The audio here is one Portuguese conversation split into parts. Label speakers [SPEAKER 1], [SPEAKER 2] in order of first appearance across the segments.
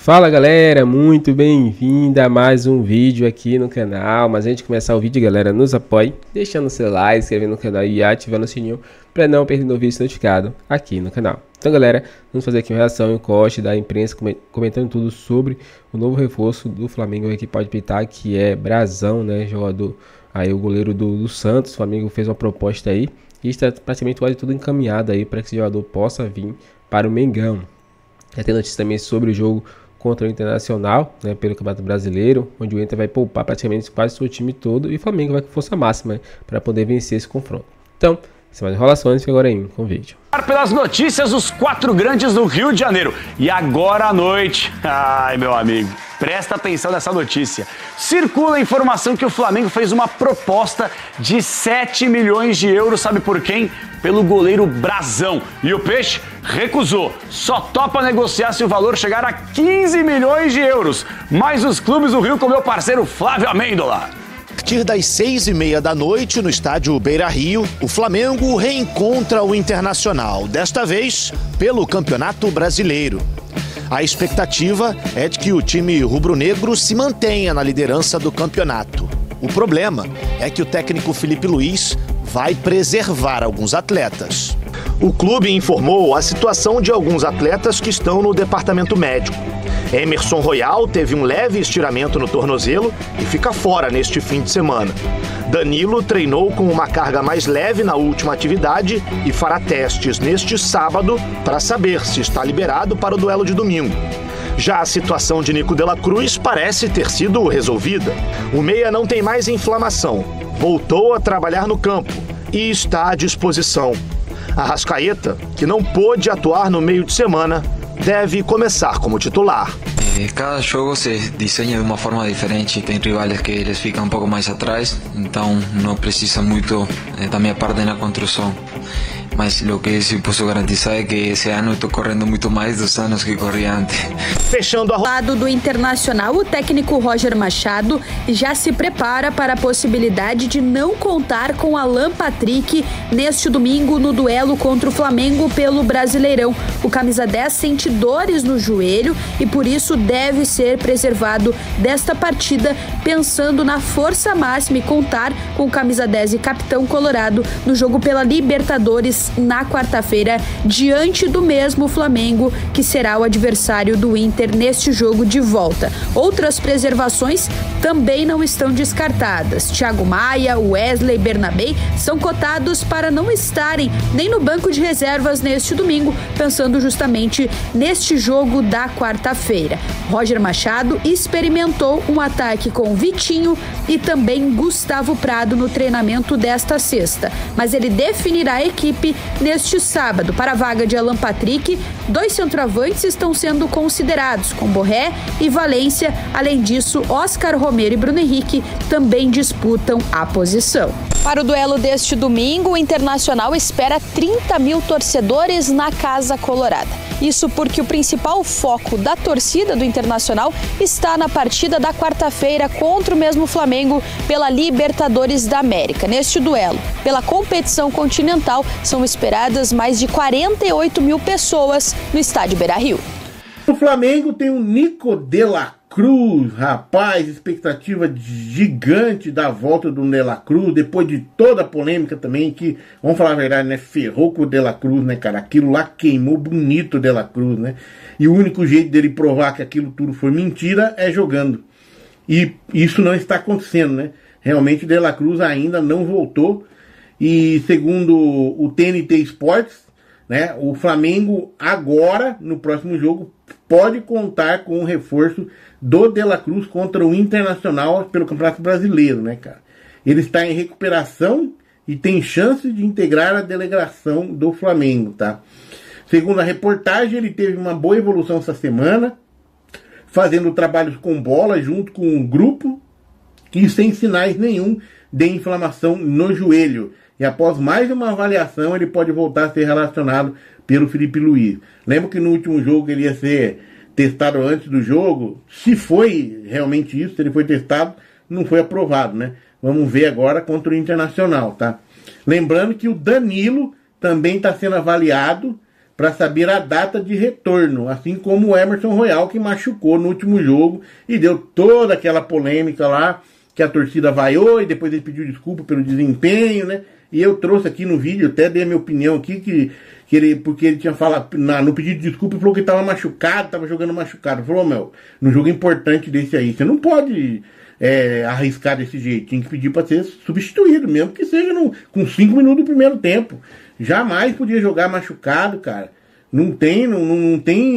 [SPEAKER 1] Fala galera, muito bem-vinda a mais um vídeo aqui no canal. Mas antes de começar o vídeo, galera, nos apoie deixando o seu like, se inscrevendo no canal e ativando o sininho para não perder o vídeo notificado aqui no canal. Então galera, vamos fazer aqui uma reação e um corte da imprensa comentando tudo sobre o novo reforço do Flamengo que pode pintar, que é Brazão, né, jogador aí, o goleiro do Santos. O Flamengo fez uma proposta aí e está praticamente quase tudo encaminhado aí para que esse jogador possa vir para o Mengão. Já tem notícia também sobre o jogo contra o Internacional, né, pelo Campeonato Brasileiro, onde o Inter vai poupar praticamente quase o seu time todo e o Flamengo vai com força máxima, né, para poder vencer esse confronto. Então, sem mais enrolações, fica agora aí com o vídeo.
[SPEAKER 2] Pelas notícias dos 4 grandes do Rio de Janeiro. E agora à noite, ai meu amigo, presta atenção nessa notícia. Circula a informação que o Flamengo fez uma proposta de 7 milhões de euros, sabe por quem? Pelo goleiro Brazão. E o Peixe recusou, só topa negociar se o valor chegar a 15 milhões de euros. Mais os clubes do Rio com meu parceiro Flávio Amêndola.
[SPEAKER 3] A partir das 6h30 da noite, no estádio Beira-Rio, o Flamengo reencontra o Internacional, desta vez pelo Campeonato Brasileiro. A expectativa é de que o time rubro-negro se mantenha na liderança do campeonato. O problema é que o técnico Felipe Luiz vai preservar alguns atletas. O clube informou a situação de alguns atletas que estão no departamento médico. Emerson Royal teve um leve estiramento no tornozelo e fica fora neste fim de semana. Danilo treinou com uma carga mais leve na última atividade e fará testes neste sábado para saber se está liberado para o duelo de domingo. Já a situação de Nico de la Cruz parece ter sido resolvida. O meia não tem mais inflamação, voltou a trabalhar no campo e está à disposição. Arrascaeta, que não pôde atuar no meio de semana, deve começar como titular.
[SPEAKER 4] Cada jogo se desenha de uma forma diferente, tem rivais que eles ficam um pouco mais atrás, então não precisa muito da minha parte na construção. Mas o que eu posso garantizar é que esse ano estou correndo muito mais dos anos que corria antes.
[SPEAKER 3] Fechando a
[SPEAKER 5] lado do Internacional, o técnico Roger Machado já se prepara para a possibilidade de não contar com Alan Patrick neste domingo no duelo contra o Flamengo pelo Brasileirão. O camisa 10 sente dores no joelho e por isso deve ser preservado desta partida, pensando na força máxima e contar com o camisa 10 e capitão colorado no jogo pela Libertadores na quarta-feira, diante do mesmo Flamengo, que será o adversário do Inter neste jogo de volta. Outras preservações também não estão descartadas. Thiago Maia, Wesley, Bernabé são cotados para não estarem nem no banco de reservas neste domingo, pensando justamente neste jogo da quarta-feira. Roger Machado experimentou um ataque com Vitinho e também Gustavo Prado no treinamento desta sexta, mas ele definirá a equipe neste sábado. Para a vaga de Alan Patrick, 2 centroavantes estão sendo considerados, com Borré e Valência. Além disso, Oscar Romero e Bruno Henrique também disputam a posição. Para o duelo deste domingo, o Internacional espera 30 mil torcedores na Casa Colorada. Isso porque o principal foco da torcida do Internacional está na partida da quarta-feira contra o mesmo Flamengo pela Libertadores da América. Neste duelo, pela competição continental, são esperadas mais de 48 mil pessoas no estádio Beira-Rio.
[SPEAKER 6] O Flamengo tem o Nico de la Cruz, rapaz, expectativa gigante da volta do De la Cruz, depois de toda a polêmica também, que, vamos falar a verdade, né, ferrou com o De la Cruz, né, cara, aquilo lá queimou bonito o De la Cruz, né, e o único jeito dele provar que aquilo tudo foi mentira é jogando, e isso não está acontecendo, né, realmente o De la Cruz ainda não voltou, e segundo o TNT Sports, né, o Flamengo agora, no próximo jogo, pode contar com o reforço do De la Cruz contra o Internacional pelo Campeonato Brasileiro, né, cara? Ele está em recuperação e tem chance de integrar a delegação do Flamengo, tá? Segundo a reportagem, ele teve uma boa evolução essa semana, fazendo trabalhos com bola junto com o grupo e sem sinais nenhum de inflamação no joelho. E após mais uma avaliação, ele pode voltar a ser relacionado pelo Felipe Luiz. Lembra que no último jogo ele ia ser testado antes do jogo? Se foi realmente isso, se ele foi testado, não foi aprovado, né? Vamos ver agora contra o Internacional, tá? Lembrando que o Danilo também está sendo avaliado, para saber a data de retorno, assim como o Emerson Royal, que machucou no último jogo e deu toda aquela polêmica lá, que a torcida vaiou e depois ele pediu desculpa pelo desempenho, né? E eu trouxe aqui no vídeo, até dei a minha opinião aqui, porque ele tinha falado, no pedido de desculpa, ele falou que estava machucado, estava jogando machucado. Falou, meu, no jogo importante desse aí, você não pode arriscar desse jeito, tinha que pedir para ser substituído, mesmo que seja com 5 minutos do primeiro tempo. Jamais podia jogar machucado, cara. Não tem,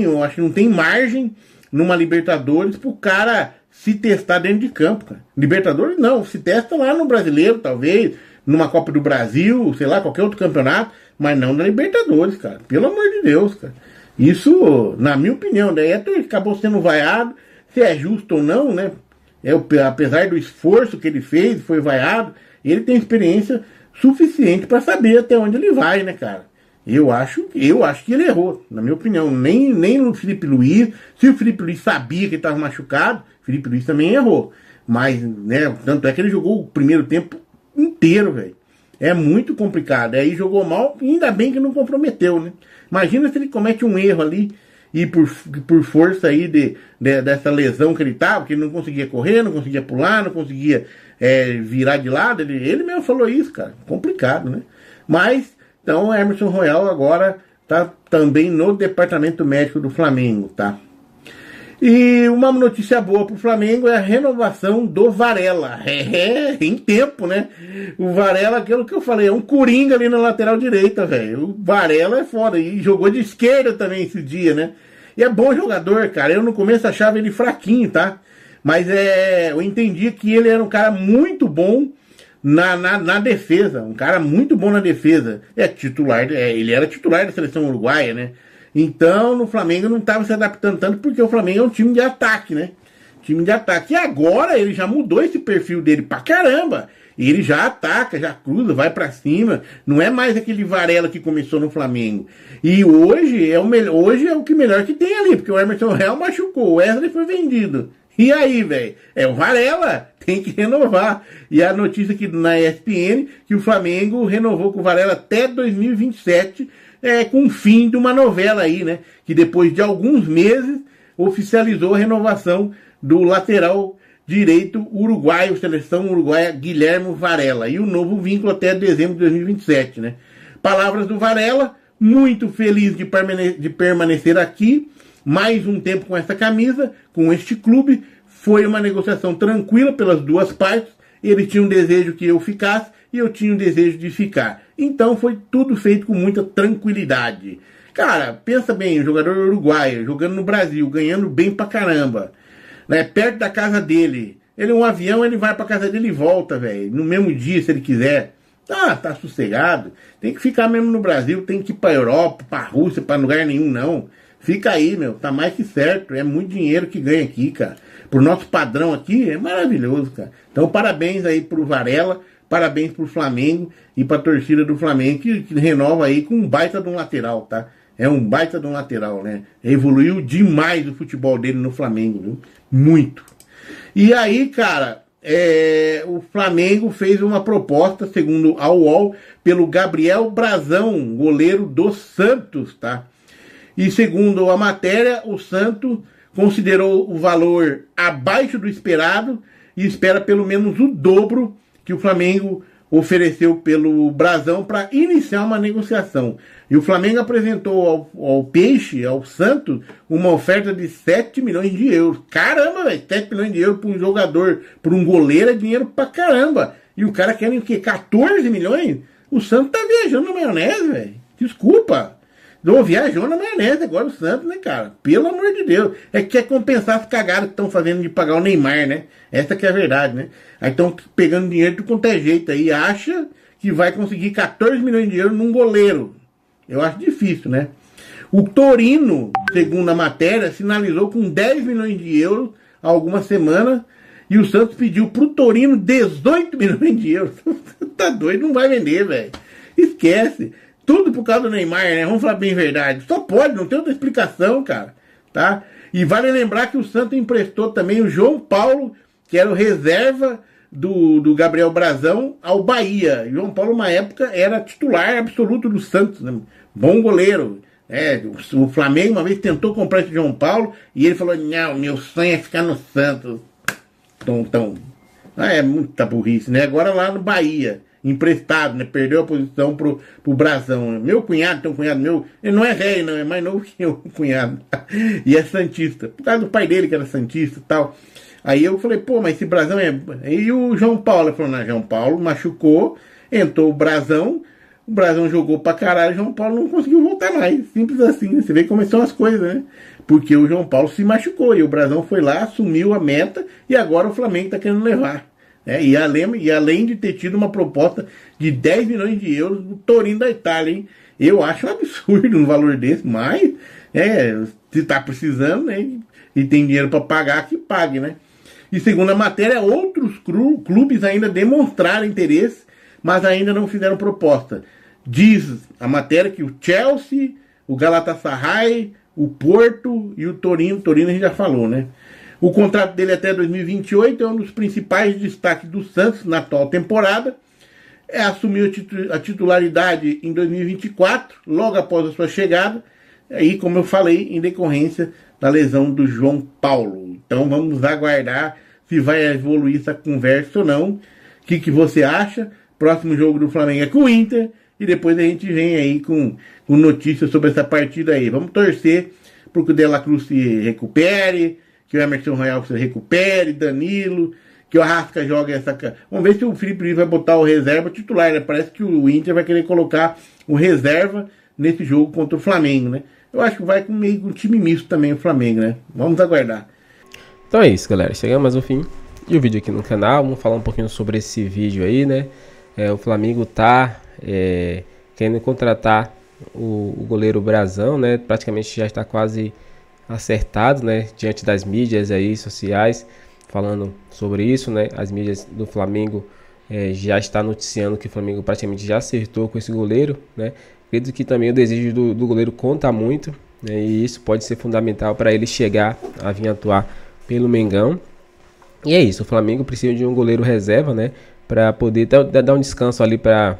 [SPEAKER 6] eu acho que não tem margem numa Libertadores pro cara se testar dentro de campo, cara. Libertadores não, se testa lá no Brasileiro, talvez, numa Copa do Brasil, sei lá, qualquer outro campeonato, mas não na Libertadores, cara. Pelo amor de Deus, cara. Isso, na minha opinião, daí acabou sendo vaiado, se é justo ou não, né? Apesar do esforço que ele fez, foi vaiado, ele tem experiência suficiente para saber até onde ele vai, né, cara? Eu acho que ele errou, na minha opinião. Nem o Felipe Luiz, se o Felipe Luiz sabia que ele estava machucado, o Felipe Luiz também errou. Mas, né, tanto é que ele jogou o primeiro tempo inteiro, velho. É muito complicado. Aí jogou mal, ainda bem que não comprometeu, né? Imagina se ele comete um erro ali e por força aí dessa lesão que ele tava, que ele não conseguia correr, não conseguia pular, não conseguia virar de lado. Ele mesmo falou isso, cara. Complicado, né? Mas, então, o Emerson Royal agora tá também no departamento médico do Flamengo, tá? E uma notícia boa pro Flamengo é a renovação do Varela. Em tempo, né? O Varela, aquilo que eu falei, é um coringa ali na lateral direita, velho. O Varela é foda. E jogou de esquerda também esse dia, né? E é bom jogador, cara. Eu no começo achava ele fraquinho, tá? Mas eu entendi que ele era um cara muito bom na defesa. Um cara muito bom na defesa. Ele era titular da seleção uruguaia, né? Então, no Flamengo não estava se adaptando tanto, porque o Flamengo é um time de ataque, né? Time de ataque. E agora ele já mudou esse perfil dele pra caramba. Ele já ataca, já cruza, vai pra cima. Não é mais aquele Varela que começou no Flamengo. E hoje é o que melhor que tem ali, porque o Emerson Real machucou, o Wesley foi vendido. E aí, velho? É o Varela, tem que renovar. E a notícia aqui na ESPN, que o Flamengo renovou com o Varela até 2027, com o fim de uma novela aí, né? Que depois de alguns meses oficializou a renovação do lateral direito uruguaio, seleção uruguaia, Guilherme Varela. E o novo vínculo até dezembro de 2027, né? Palavras do Varela, muito feliz de permanecer aqui, mais um tempo com essa camisa, com este clube. Foi uma negociação tranquila pelas duas partes. Ele tinha um desejo que eu ficasse e eu tinha um desejo de ficar. Então foi tudo feito com muita tranquilidade. Cara, pensa bem, o jogador uruguaio, jogando no Brasil, ganhando bem pra caramba, né, perto da casa dele. Ele é um avião, ele vai pra casa dele e volta, velho, no mesmo dia, se ele quiser. Tá sossegado. Tem que ficar mesmo no Brasil, tem que ir pra Europa, pra Rússia, pra lugar nenhum, não. Fica aí, meu, tá mais que certo. É muito dinheiro que ganha aqui, cara. Pro nosso padrão aqui, é maravilhoso, cara. Então, parabéns aí pro Varela, parabéns pro Flamengo e pra torcida do Flamengo, que renova aí com um baita de um lateral, tá? É um baita de um lateral, né? Evoluiu demais o futebol dele no Flamengo, viu? Muito. E aí, cara, o Flamengo fez uma proposta, segundo a UOL, pelo Gabriel Brazão, goleiro do Santos, tá? E segundo a matéria, o Santos considerou o valor abaixo do esperado e espera pelo menos o dobro que o Flamengo ofereceu pelo Brazão para iniciar uma negociação. E o Flamengo apresentou ao Peixe, ao Santos, uma oferta de 7 milhões de euros. Caramba, velho, 7 milhões de euros para um jogador, para um goleiro é dinheiro pra caramba. E o cara quer o quê? 14 milhões? O Santos tá viajando na maionese, velho. Desculpa. Viajou na maionese agora o Santos, né, cara? Pelo amor de Deus. É que quer compensar as cagadas que estão fazendo de pagar o Neymar, né? Essa que é a verdade, né? Aí estão pegando dinheiro de qualquer é jeito aí. Acha que vai conseguir 14 milhões de euros num goleiro. Eu acho difícil, né? O Torino, segundo a matéria, sinalizou com 10 milhões de euros há algumas semanas. E o Santos pediu pro Torino 18 milhões de euros. Tá doido, não vai vender, velho. Esquece. Tudo por causa do Neymar, né? Vamos falar bem a verdade. Só pode, não tem outra explicação, cara. Tá? E vale lembrar que o Santos emprestou também o João Paulo, que era o reserva do Gabriel Brazão, ao Bahia. E o João Paulo, uma época, era titular absoluto do Santos, né? Bom goleiro. O Flamengo uma vez tentou comprar esse João Paulo e ele falou, não, meu sonho é ficar no Santos. É muita burrice, né? Agora lá no Bahia, emprestado, né? Perdeu a posição pro Brazão. Né? Meu cunhado, tem um cunhado meu, ele não é velho, não, é mais novo que eu, o cunhado. E é santista, por causa do pai dele que era santista e tal. Aí eu falei, pô, mas esse Brazão é... E o João Paulo, ele falou, não, João Paulo machucou, entrou o Brazão jogou pra caralho, o João Paulo não conseguiu voltar mais. Simples assim, você vê como são as coisas, né? Porque o João Paulo se machucou e o Brazão foi lá, assumiu a meta e agora o Flamengo tá querendo levar. E além de ter tido uma proposta de 10 milhões de euros do Torino da Itália, hein? Eu acho um absurdo um valor desse, mas se tá precisando, né? E tem dinheiro para pagar, que pague, né? E segundo a matéria, outros clubes ainda demonstraram interesse, mas ainda não fizeram proposta. Diz a matéria que o Chelsea, o Galatasaray, o Porto e o Torino a gente já falou, né? O contrato dele até 2028 é um dos principais destaques do Santos na atual temporada. Assumiu a titularidade em 2024, logo após a sua chegada, aí, como eu falei, em decorrência da lesão do João Paulo. Então vamos aguardar se vai evoluir essa conversa ou não. O que você acha? Próximo jogo do Flamengo é com o Inter. E depois a gente vem aí com notícias sobre essa partida aí. Vamos torcer para que o De La Cruz se recupere, que o Emerson Royal se recupere, Danilo, que o Arrasca jogue essa... Vamos ver se o Felipe Luiz vai botar o reserva titular, né? Parece que o Inter vai querer colocar o reserva nesse jogo contra o Flamengo, né? Eu acho que vai com meio com um time misto também o Flamengo, né? Vamos aguardar.
[SPEAKER 1] Então é isso, galera. Chegamos ao fim e o vídeo aqui no canal. Vamos falar um pouquinho sobre esse vídeo aí, né? O Flamengo tá querendo contratar o goleiro Brazão, né? Praticamente já está quase acertado, né? Diante das mídias aí sociais falando sobre isso, né? As mídias do Flamengo já está noticiando que o Flamengo praticamente já acertou com esse goleiro, né? Acredito que também o desejo do goleiro conta muito, né? E isso pode ser fundamental para ele chegar a vir atuar pelo Mengão. E é isso, o Flamengo precisa de um goleiro reserva, né? Para poder dar um descanso ali para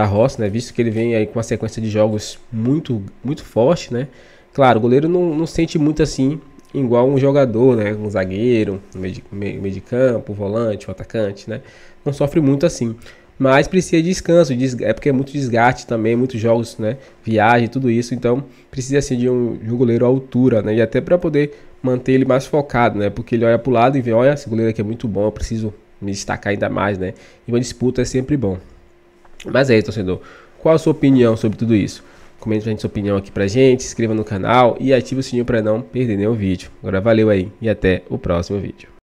[SPEAKER 1] Rossi, né? Visto que ele vem aí com uma sequência de jogos muito forte, né? Claro, o goleiro não sente muito assim, igual um jogador, né? Um zagueiro, um meio de campo, um volante, um atacante, né? Não sofre muito assim. Mas precisa de descanso, porque é muito desgaste também, muitos jogos, né? Viagem, tudo isso. Então precisa assim, de um goleiro à altura, né? E até para poder manter ele mais focado, né? Porque ele olha para o lado e vê, olha, esse goleiro aqui é muito bom, eu preciso me destacar ainda mais, né? E uma disputa é sempre bom. Mas é isso, torcedor. Qual a sua opinião sobre tudo isso? Comente pra gente sua opinião aqui pra gente, se inscreva no canal e ative o sininho para não perder nenhum vídeo. Agora valeu aí e até o próximo vídeo.